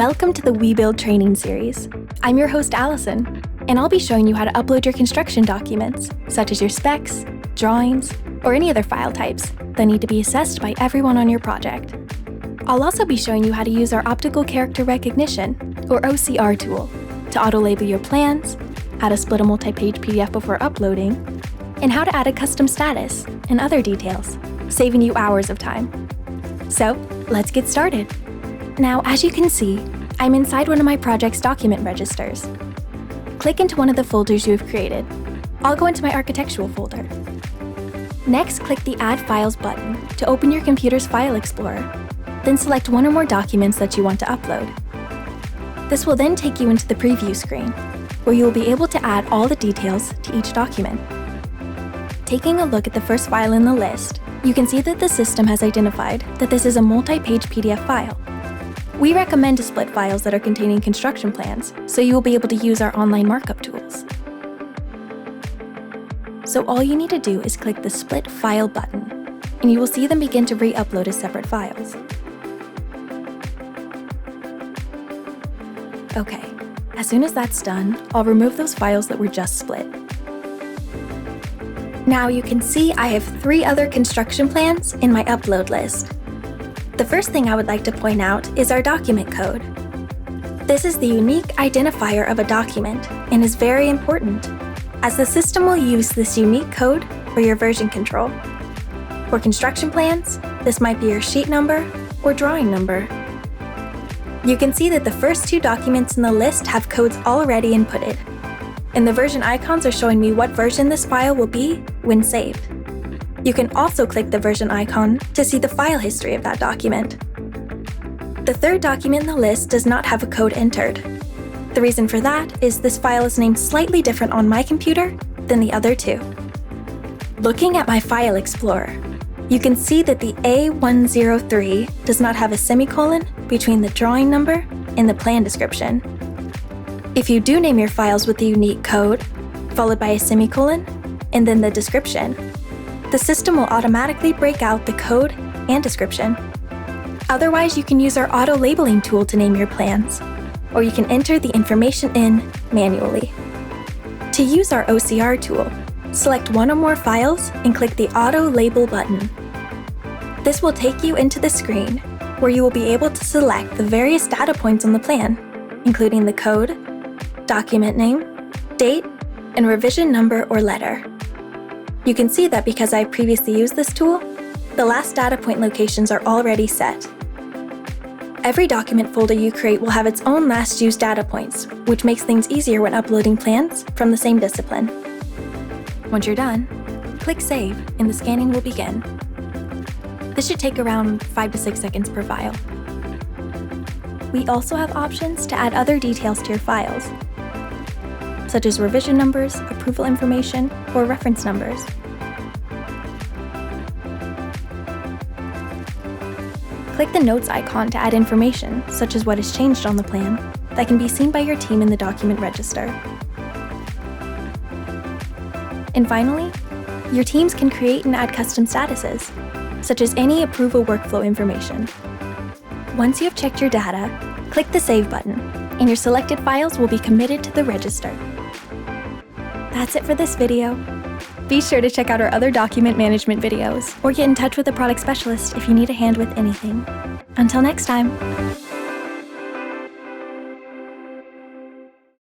Welcome to the WeBuild training series. I'm your host, Allison, and I'll be showing you how to upload your construction documents, such as your specs, drawings, or any other file types that need to be assessed by everyone on your project. I'll also be showing you how to use our Optical Character Recognition, or OCR tool, to auto-label your plans, how to split a multi-page PDF before uploading, and how to add a custom status and other details, saving you hours of time. So, let's get started. Now, as you can see, I'm inside one of my project's document registers. Click into one of the folders you have created. I'll go into my architectural folder. Next, click the Add Files button to open your computer's File Explorer, then select one or more documents that you want to upload. This will then take you into the preview screen, where you will be able to add all the details to each document. Taking a look at the first file in the list, you can see that the system has identified that this is a multi-page PDF file. We recommend to split files that are containing construction plans, so you will be able to use our online markup tools. So all you need to do is click the Split File button, and you will see them begin to re-upload as separate files. Okay, as soon as that's done, I'll remove those files that were just split. Now you can see I have 3 other construction plans in my upload list. The first thing I would like to point out is our document code. This is the unique identifier of a document and is very important, as the system will use this unique code for your version control. For construction plans, this might be your sheet number or drawing number. You can see that the first 2 documents in the list have codes already inputted, and the version icons are showing me what version this file will be when saved. You can also click the version icon to see the file history of that document. The third document in the list does not have a code entered. The reason for that is this file is named slightly different on my computer than the other 2. Looking at my File Explorer, you can see that the A103 does not have a semicolon between the drawing number and the plan description. If you do name your files with the unique code, followed by a semicolon, and then the description, the system will automatically break out the code and description. Otherwise, you can use our auto-labeling tool to name your plans, or you can enter the information in manually. To use our OCR tool, select one or more files and click the Auto-Label button. This will take you into the screen where you will be able to select the various data points on the plan, including the code, document name, date, and revision number or letter. You can see that because I previously used this tool, the last data point locations are already set. Every document folder you create will have its own last used data points, which makes things easier when uploading plans from the same discipline. Once you're done, click Save and the scanning will begin. This should take around 5 to 6 seconds per file. We also have options to add other details to your files, such as revision numbers, approval information, or reference numbers. Click the Notes icon to add information, such as what has changed on the plan, that can be seen by your team in the document register. And finally, your teams can create and add custom statuses, such as any approval workflow information. Once you have checked your data, click the Save button, and your selected files will be committed to the register. That's it for this video. Be sure to check out our other document management videos, or get in touch with a product specialist if you need a hand with anything. Until next time.